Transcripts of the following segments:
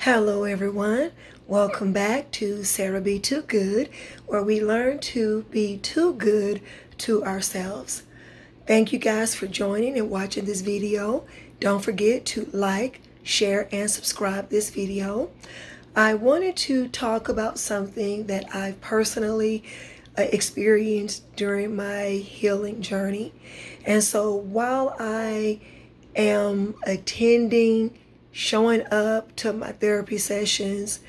Hello, everyone. Welcome back to Sarah Be Too Good, where we learn to be too good to ourselves. Thank you guys for joining and watching this video. Don't forget to like, share, and subscribe this video. I wanted to talk about something that I've personally experienced during my healing journey. And so while I am attending, showing up to my therapy sessions,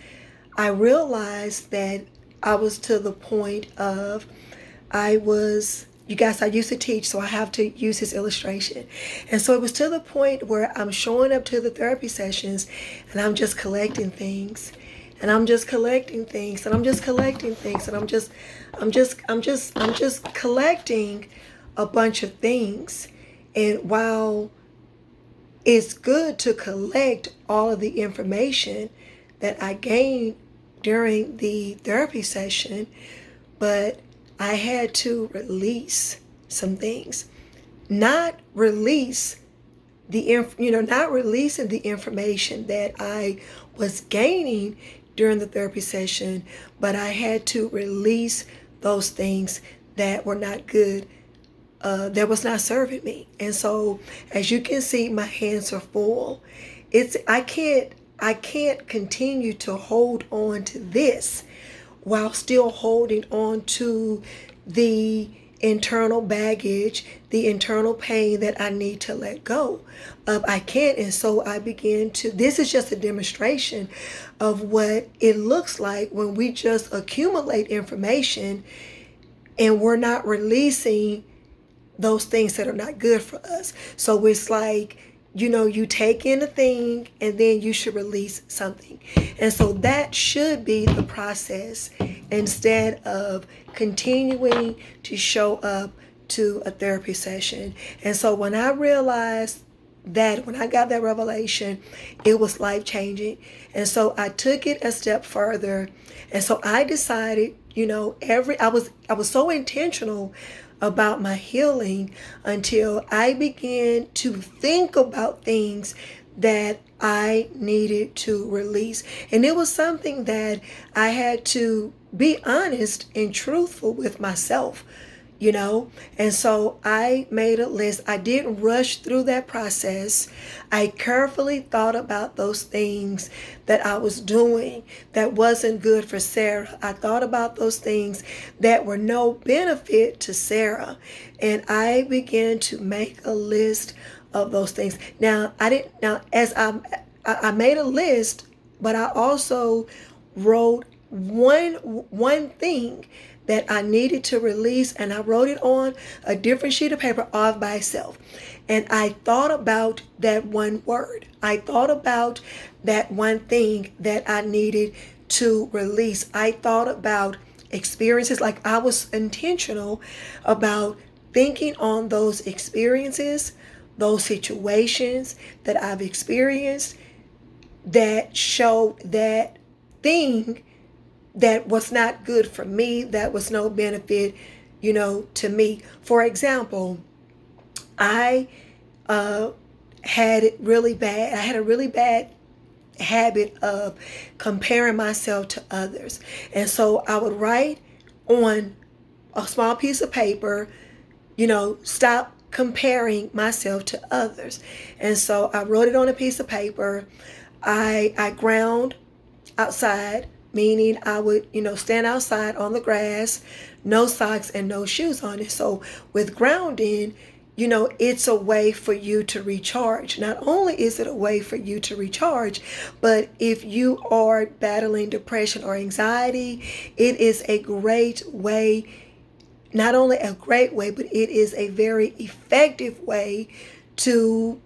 I realized that I was to the point of, you guys, I used to teach, so I have to use this illustration. And so it was to the point where I'm showing up to the therapy sessions and I'm just collecting things. And I'm just collecting things, and I'm just collecting things, and I'm just collecting a bunch of things. And while it's good to collect all of the information that I gained during the therapy session, but I had to release some things. Not release not releasing the information that I was gaining during the therapy session, but I had to release those things that were not good, that was not serving me. And so, as you can see, my hands are full. I can't continue to hold on to this while still holding on to the internal baggage, the internal pain that I need to let go of. I can't. And so I began to, this is just a demonstration of what it looks like when we just accumulate information and we're not releasing those things that are not good for us. So it's like, you take in a thing and then you should release something. And so that should be the process instead of continuing to show up to a therapy session. And so when I realized that, when I got that revelation, it was life-changing. And so I took it a step further. And so I decided, I was so intentional about my healing until I began to think about things that I needed to release. And it was something that I had to be honest and truthful with myself, And so I made a list. I didn't rush through that process. I carefully thought about those things that I was doing that wasn't good for Sarah. I thought about those things that were no benefit to Sarah. And I began to make a list of those things. Now, I made a list, but I also wrote one thing that I needed to release, and I wrote it on a different sheet of paper all by itself. And I thought about that one word. I thought about that one thing that I needed to release. I thought about experiences, like I was intentional about thinking on those experiences, those situations that I've experienced that showed that thing that was not good for me, that was no benefit, to me. For example, I had it really bad. I had a really bad habit of comparing myself to others. And so I would write on a small piece of paper, stop comparing myself to others. And so I wrote it on a piece of paper. I ground outside, meaning I would, stand outside on the grass, no socks and no shoes on it. So with grounding, it's a way for you to recharge. Not only is it a way for you to recharge, but if you are battling depression or anxiety, it is a great way, not only a great way, but it is a very effective way to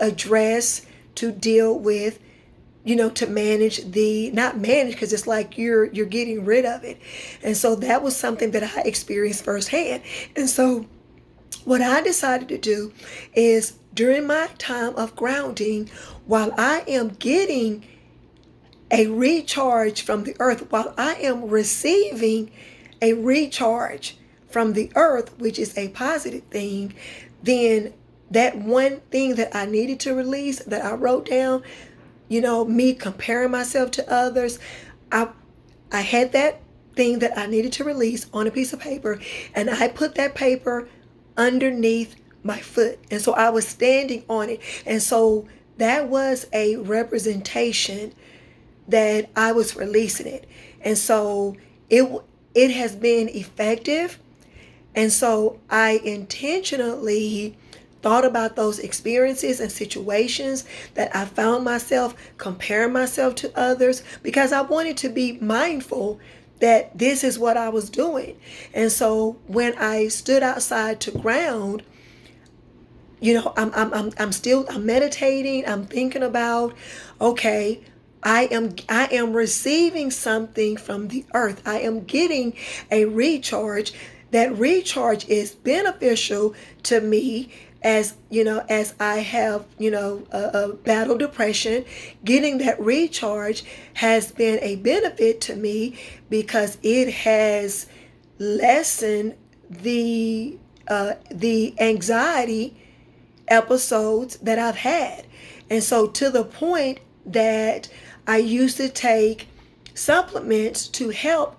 address, to deal with, to manage not manage, because it's like you're getting rid of it. And so that was something that I experienced firsthand. And so what I decided to do is, during my time of grounding, while I am getting a recharge from the earth, while I am receiving a recharge from the earth, which is a positive thing, then that one thing that I needed to release that I wrote down, me comparing myself to others, I had that thing that I needed to release on a piece of paper, and I put that paper underneath my foot. And so I was standing on it. And so that was a representation that I was releasing it. And so it has been effective. And so I intentionally thought about those experiences and situations that I found myself comparing myself to others, because I wanted to be mindful that this is what I was doing. And so when I stood outside to ground, I'm meditating, I'm thinking about, okay, I am receiving something from the earth. I am getting a recharge. That recharge is beneficial to me, as I have battled depression. Getting that recharge has been a benefit to me because it has lessened the anxiety episodes that I've had. And so, to the point that I used to take supplements to help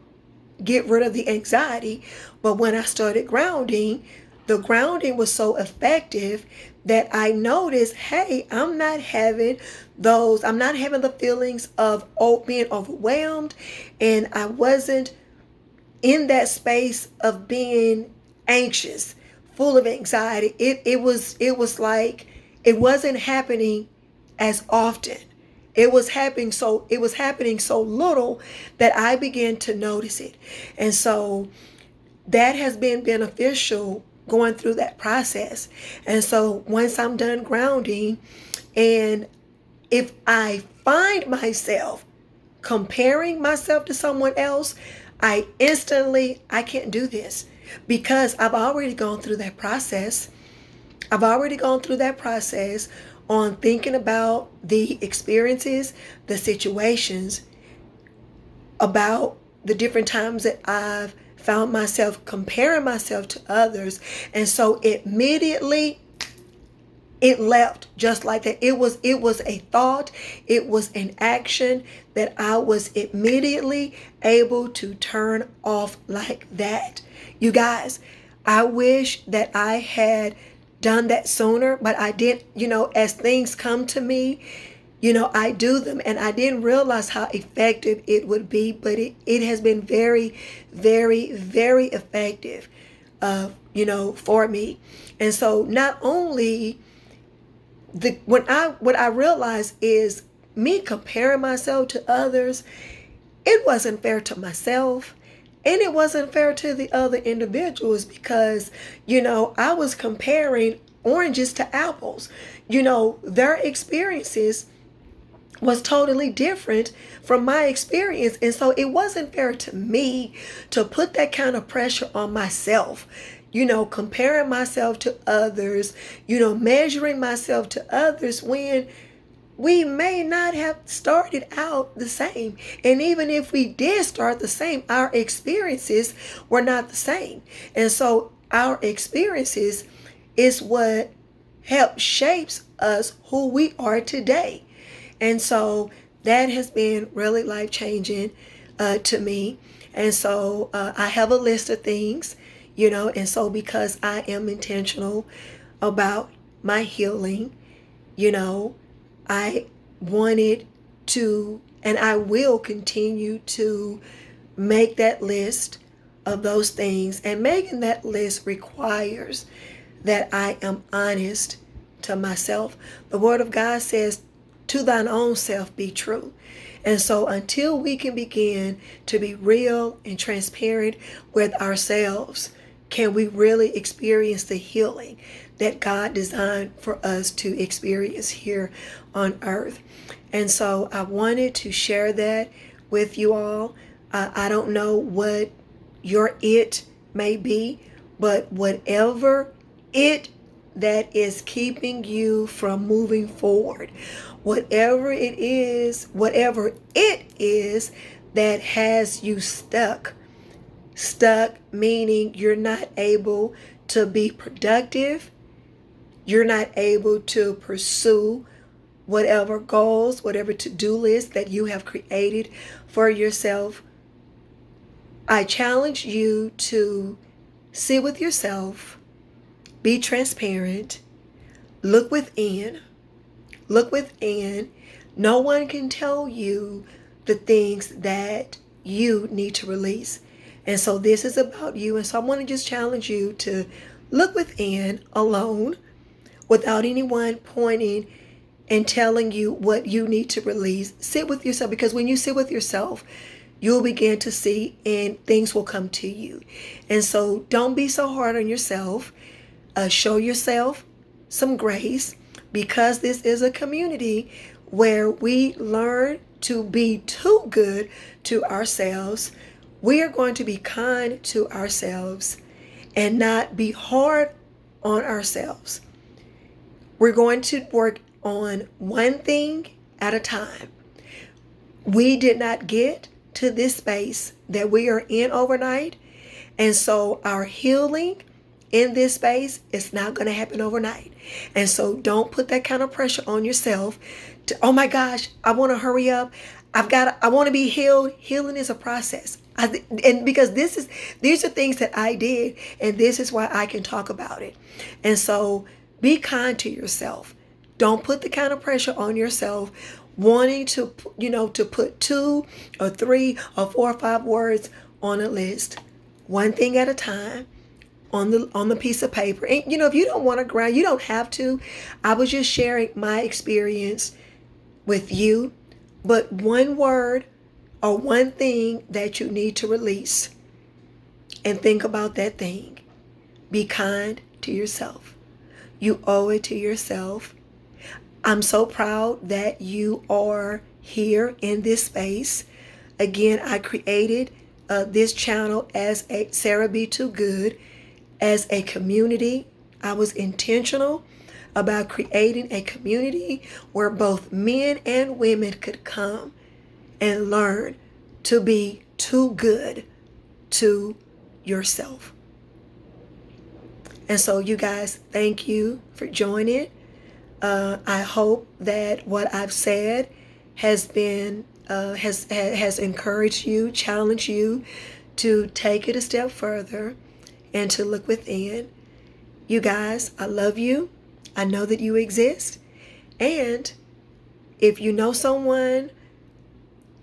get rid of the anxiety. But when I started grounding, the grounding was so effective that I noticed, hey, I'm not having the feelings of being overwhelmed, and I wasn't in that space of being anxious, full of anxiety. It was like it wasn't happening as often. It was happening so little that I began to notice it. And so that has been beneficial going through that process. And so once I'm done grounding, and if I find myself comparing myself to someone else, I can't do this, because I've already gone through that process. On thinking about the experiences, the situations, about the different times that I've found myself comparing myself to others. And so immediately it left just like that. It was a thought, it was an action that I was immediately able to turn off like that. You guys, I wish that I had done that sooner, but I didn't. As things come to me, I do them, and I didn't realize how effective it would be, but it has been very, very, very effective, for me. And so not only what I realized is, me comparing myself to others, it wasn't fair to myself, and it wasn't fair to the other individuals, because I was comparing oranges to apples. Their experiences was totally different from my experience. And so it wasn't fair to me to put that kind of pressure on myself, comparing myself to others, measuring myself to others, when we may not have started out the same. And even if we did start the same, our experiences were not the same. And so our experiences is what helps shapes us who we are today. And so that has been really life-changing to me. And so I have a list of things, and so because I am intentional about my healing, I wanted to, and I will continue to make that list of those things. And making that list requires that I am honest to myself. The Word of God says, to thine own self be true. And so until we can begin to be real and transparent with ourselves, can we really experience the healing that God designed for us to experience here on earth. And so I wanted to share that with you all. I don't know what your it may be, but whatever it that is keeping you from moving forward, whatever it is that has you stuck meaning you're not able to be productive, you're not able to pursue whatever goals, whatever to-do list that you have created for yourself. I challenge you to sit with yourself, be transparent, look within. Look within. No one can tell you the things that you need to release. And so this is about you. And so I want to just challenge you to look within alone without anyone pointing and telling you what you need to release. Sit with yourself, because when you sit with yourself, you'll begin to see and things will come to you. And so don't be so hard on yourself. Show yourself some grace, because this is a community where we learn to be too good to ourselves. We are going to be kind to ourselves and not be hard on ourselves. We're going to work on one thing at a time. We did not get to this space that we are in overnight. And so our healing in this space is not going to happen overnight. And so don't put that kind of pressure on yourself to, oh my gosh, I want to hurry up. I want to be healed. Healing is a process. And because these are things that I did, and this is why I can talk about it. And so be kind to yourself. Don't put the kind of pressure on yourself wanting to put 2 or 3 or 4 or 5 words on a list, one thing at a time, on the piece of paper. And if you don't want to grind, you don't have to. I was just sharing my experience with you, but one word or one thing that you need to release, and think about that thing. Be kind to yourself. You owe it to yourself. I'm so proud that you are here in this space. Again, I created this channel as a Sarah Be Too Good, as a community. I was intentional about creating a community where both men and women could come and learn to be too good to yourself. And so you guys, thank you for joining. I hope that what I've said has been has encouraged you, challenged you to take it a step further and to look within. You guys, I love you. I know that you exist. And if you know someone,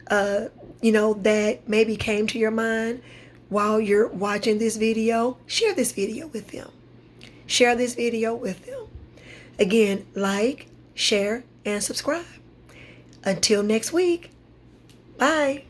that maybe came to your mind while you're watching this video, share this video with them. Share this video with them. Again, like, share, and subscribe. Until next week, bye.